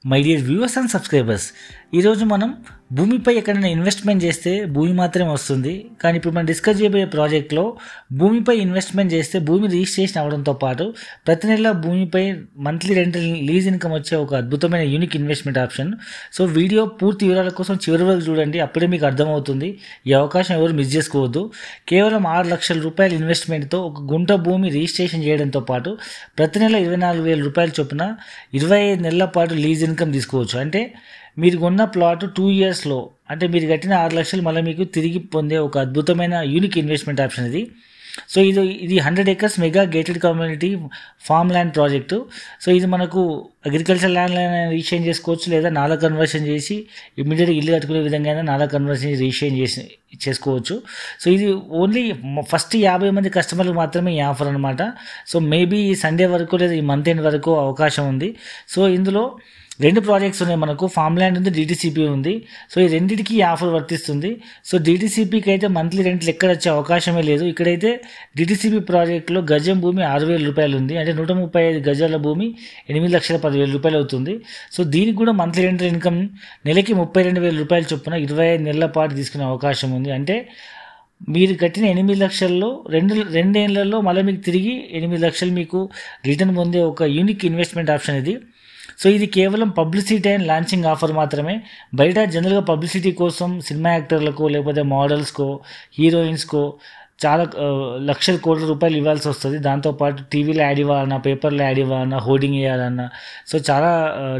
My dear viewers and subscribers, ఈరోజు మనం భూమిపై ఎక్కడైనా ఇన్వెస్ట్మెంట్ చేస్తే భూమి మాత్రమే వస్తుంది. కానీ ఇప్పుడు మనం డిస్కస్ చేయబోయే ప్రాజెక్ట్లో భూమిపై ఇన్వెస్ట్మెంట్ చేస్తే భూమి రిజిస్ట్రేషన్ అవ్వడంతో పాటు ప్రతి నెల భూమిపై మంత్లీ రెంటల్ లీజ్ ఇన్కమ్ వచ్చే ఒక అద్భుతమైన unique investment option. So video పూర్తి వివరాల కోసం చివరి వరకు చూడండి, అప్పుడే మీకు అర్థమవుతుంది. ఈ అవకాశం ఎవరు మిస్ చేసుకోవద్దు. కేవలం 6 లక్షల రూపాయల ఇన్వెస్ట్మెంట్తో ఒక గుంట భూమి రిజిస్ట్రేషన్ చేయడంతో పాటు ప్రతి నెల 24,000 రూపాయల చొప్పున 25 నెలల పాటు లీజ్ ఇన్కమ్ తీసుకోవచ్చు. అంటే మీరు కొన్న ప్లాట్ 2 ఇయర్స్లో, అంటే మీరు కట్టిన 6 లక్షలు మళ్ళీ మీకు తిరిగి పొందే ఒక అద్భుతమైన యూనిక్ ఇన్వెస్ట్మెంట్ ఆప్షన్ ఇది. సో ఇది 100 acres mega gated community farm land project. So ఇది మనకు అగ్రికల్చర్ ల్యాండ్ రిజిస్ట్రేషన్ చేసుకోవచ్చు, లేదా నాలా కన్వర్షన్ చేసి ఇమ్మీడియట్గా ఇల్లు కట్టుకునే విధంగా అయినా నాలా కన్వర్షన్ రిజిస్ట్రేషన్ చేసుకోవచ్చు. సో ఇది ఓన్లీ ఫస్ట్ 50 మంది కస్టమర్లకు మాత్రమే ఈ ఆఫర్ అనమాట. సో మేబీ ఈ సండే వరకు లేదా ఈ మంత్ ఎండ్ వరకు అవకాశం ఉంది. సో ఇందులో 2 ప్రాజెక్ట్స్ ఉన్నాయి, మనకు ఫామ్ ల్యాండ్ ఉంది, డిటిసిపి ఉంది. సో ఈ రెండింటికి ఈ ఆఫర్ వర్తిస్తుంది. సో డిటిసిపికి అయితే మంత్లీ రెంట్లు ఎక్కడ వచ్చే అవకాశమే లేదు. ఇక్కడైతే డిటిసిపి ప్రాజెక్ట్లో గజం భూమి 6,000 రూపాయలు ఉంది, అంటే 135 గజాల భూమి 8,10,000 రూపాయలు అవుతుంది. సో దీనికి కూడా మంత్లీ రెంటల్ ఇన్కమ్ నెలకి 32,000 రూపాయల చొప్పున 25 నెలల పాటు తీసుకునే అవకాశం ఉంది. అంటే మీరు కట్టిన 8 లక్షల్లో 2 ఏళ్లలో మళ్ళీ మీకు తిరిగి 8 లక్షలు మీకు రిటర్న్ పొందే ఒక యూనిక్ ఇన్వెస్ట్మెంట్ ఆప్షన్ ఇది. సో ఇది కేవలం పబ్లిసిటీ అండ్ లాంచింగ్ ఆఫర్ మాత్రమే. బయట జనరల్గా పబ్లిసిటీ కోసం సినిమా యాక్టర్లకు, లేకపోతే మోడల్స్కో, హీరోయిన్స్కో చాలా లక్షల కోట్ల రూపాయలు ఇవ్వాల్సి వస్తుంది. దాంతోపాటు టీవీలో యాడ్ ఇవ్వాలన్నా, పేపర్లో యాడ్ ఇవ్వాలన్నా, హోర్డింగ్ వేయాలన్నా, సో చాలా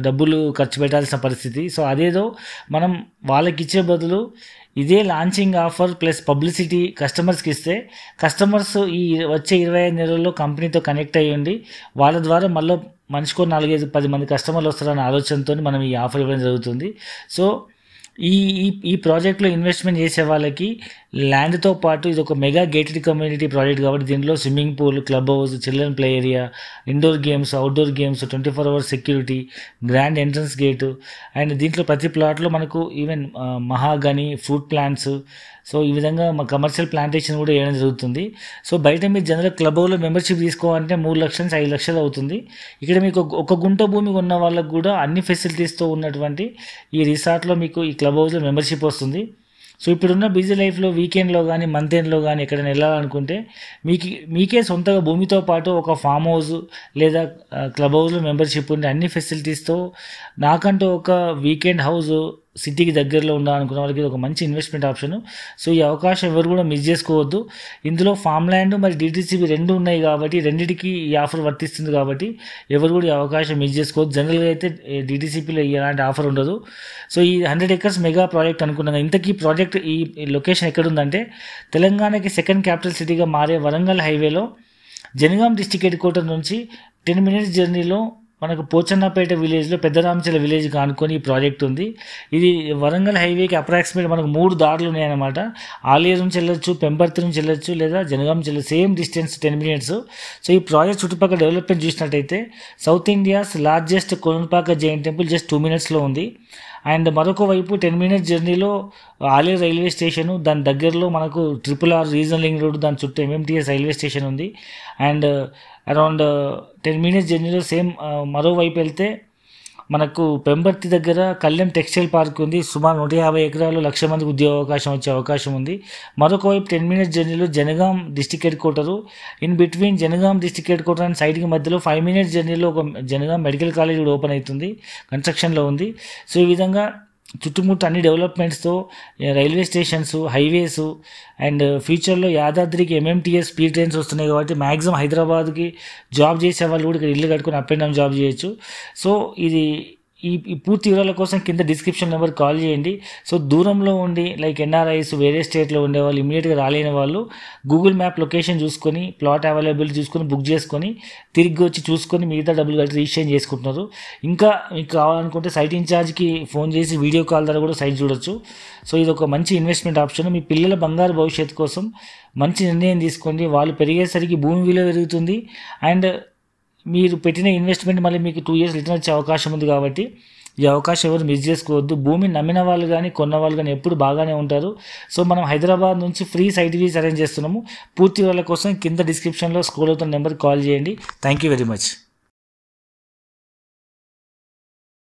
డబ్బులు ఖర్చు పెట్టాల్సిన పరిస్థితి. సో అదేదో మనం వాళ్ళకి ఇచ్చే బదులు ఇదే లాంచింగ్ ఆఫర్ ప్లస్ పబ్లిసిటీ కస్టమర్స్కి ఇస్తే, కస్టమర్స్ ఈ వచ్చే 25 నెలల్లో కంపెనీతో కనెక్ట్ అయ్యండి, వాళ్ళ ద్వారా మళ్ళీ మనిషికో 4-5-10 మంది కస్టమర్లు వస్తారన్న ఆలోచనతో మనం ఈ ఆఫర్ ఇవ్వడం జరుగుతుంది. సో ఈ ప్రాజెక్ట్లో ఇన్వెస్ట్మెంట్ చేసే వాళ్ళకి ల్యాండ్తో పాటు ఇది ఒక మెగా గేటెడ్ కమ్యూనిటీ ప్రాజెక్ట్ కాబట్టి దీనిలో swimming pool, club house, children play area, indoor games, outdoor games, 24 hours security, grand entrance gate, and దీంట్లో ప్రతి ప్లాట్లో మనకు even mahogany, fruit plants, so ఈ విధంగా మా కమర్షియల్ ప్లాంటేషన్ కూడా వేయడం జరుగుతుంది. సో బయట మీరు జనరల్ క్లబ్ హౌస్లో మెంబర్షిప్ తీసుకోవాలంటే 3 లక్షల నుంచి 5 లక్షలు అవుతుంది. ఇక్కడ మీకు ఒక గుంట భూమి ఉన్న వాళ్ళకు కూడా అన్ని ఫెసిలిటీస్తో ఉన్నటువంటి ఈ రిసార్ట్లో మీకు ఈ క్లబ్ హౌస్లో మెంబర్షిప్ వస్తుంది. సో ఇప్పుడున్న బిజీ లైఫ్లో వీకెండ్లో కానీ మంత్ ఎండ్లో కానీ ఎక్కడైనా వెళ్ళాలనుకుంటే మీకే సొంతగా భూమితో పాటు ఒక ఫామ్ హౌస్ లేదా క్లబ్ హౌస్లో మెంబర్షిప్ ఉండే అన్ని ఫెసిలిటీస్తో నాకంటూ ఒక వీకెండ్ హౌస్ సిటీకి దగ్గరలో ఉండాలనుకున్న వాళ్ళకి ఇది ఒక మంచి ఇన్వెస్ట్మెంట్ ఆప్షన్. సో ఈ అవకాశం ఎవరు కూడా మిస్ చేసుకోవద్దు. ఇందులో ఫామ్ ల్యాండ్ మరి డిటిసిపి 2 ఉన్నాయి కాబట్టి రెండింటికి ఈ ఆఫర్ వర్తిస్తుంది కాబట్టి ఎవరు కూడా ఈ అవకాశం మిస్ చేసుకోవద్దు. జనరల్గా అయితే డిటిసిపిలో ఎలాంటి ఆఫర్ ఉండదు. సో ఈ 100 acres మెగా ప్రాజెక్ట్ అనుకున్నాం. ఇంతకీ ప్రాజెక్ట్ ఈ లొకేషన్ ఎక్కడుందంటే తెలంగాణకి సెకండ్ క్యాపిటల్ సిటీగా మారే వరంగల్ హైవేలో జనగాం డిస్టిక్ హెడ్ క్వార్టర్ నుంచి 10 minutes జర్నీలో మనకు పోచన్నపేట విలేజ్లో పెద్దరామచల విలేజ్ కానుకొని ఈ ప్రాజెక్ట్ ఉంది. ఇది వరంగల్ హైవేకి అప్రాక్సిమేట్ మనకు 3 దారులు ఉన్నాయన్నమాట. ఆలేరు నుంచి వెళ్ళొచ్చు, పెంపర్తి నుంచి వెళ్ళొచ్చు, లేదా జనగాం నుంచి వెళ్ళచ్చు. Same distance 10 minutes. సో ఈ ప్రాజెక్ట్ చుట్టుపక్కల డెవలప్మెంట్ చూసినట్టయితే south India's largest Kolanupaka Jain temple just 2 minutesలో ఉంది. అండ్ మరొక వైపు 10 minutes జర్నీలో ఆలేరు రైల్వే స్టేషను, దాని దగ్గరలో మనకు RRR రీజనల్ లింక్ రోడ్, దాని చుట్టూ MMTS రైల్వే స్టేషన్ ఉంది. అండ్ అరౌండ్ 10 minutes జర్నీలో సేమ్ మరోవైపు వెళ్తే మనకు పెంబర్తి దగ్గర కళ్యాణ్ టెక్స్టైల్ పార్క్ ఉంది. సుమారు 150 ఎకరాలు 1,00,000 మందికి ఉద్యోగ అవకాశం వచ్చే అవకాశం ఉంది. మరొక వైపు 10 minutes జర్నీలో Jangaon district head quarter, in between Jangaon district head quarter and సైడ్కి మధ్యలో 5 minutes జర్నీలో ఒక జనగాం మెడికల్ కాలేజ్ కూడా ఓపెన్ అవుతుంది, కన్స్ట్రక్షన్లో ఉంది. సో ఈ విధంగా చుట్టుముట్టు అన్ని డెవలప్మెంట్స్తో రైల్వే స్టేషన్స్, హైవేస్, అండ్ ఫ్యూచర్లో యాదాద్రికి MMTS స్పీడ్ ట్రైన్స్ వస్తున్నాయి కాబట్టి మ్యాక్సిమం హైదరాబాద్కి జాబ్ చేసే వాళ్ళు కూడా ఇక్కడ ఇల్లు కట్టుకుని అప్ అండ్ డౌన్ జాబ్ చేయొచ్చు. సో ఇది ఈ పూర్తి వివరాల కోసం కింద డిస్క్రిప్షన్ నెంబర్ కాల్ చేయండి. సో దూరంలో ఉండి లైక్ NRIs, వేరే స్టేట్లో ఉండేవాళ్ళు, ఇమీడియట్గా రాలేని వాళ్ళు గూగుల్ మ్యాప్ లొకేషన్ చూసుకొని ప్లాట్ అవైలబుల్ చూసుకొని బుక్ చేసుకొని తిరిగి వచ్చి చూసుకొని మిగతా డబ్బులు కట్టి రిజిస్ట్రేషన్ చేసుకుంటున్నారు. ఇంకా మీకు కావాలనుకుంటే సైట్ ఇన్ఛార్జ్కి ఫోన్ చేసి వీడియో కాల్ ద్వారా కూడా సైట్ చూడొచ్చు. సో ఇది ఒక మంచి ఇన్వెస్ట్మెంట్ ఆప్షన్. మీ పిల్లల బంగారు భవిష్యత్తు కోసం మంచి నిర్ణయం తీసుకోండి. వాళ్ళు పెరిగేసరికి భూమి విలువ పెరుగుతుంది, అండ్ మీరు పెట్టిన ఇన్వెస్ట్మెంట్ మళ్ళీ మీకు 2 years రిటర్న్ వచ్చే అవకాశం ఉంది కాబట్టి ఈ అవకాశం ఎవరు మిస్ చేసుకోవద్దు. భూమిని నమ్మిన వాళ్ళు కానీ కొన్న వాళ్ళు కానీ ఎప్పుడు బాగానే ఉంటారు. సో మనం హైదరాబాద్ నుంచి ఫ్రీ సైట్ విజిట్ అరేంజ్ చేస్తున్నాము. పూర్తి వాళ్ళ కోసం కింద డిస్క్రిప్షన్లో స్క్రోల్ అవుతున్న నెంబర్కి కాల్ చేయండి. Thank you very much.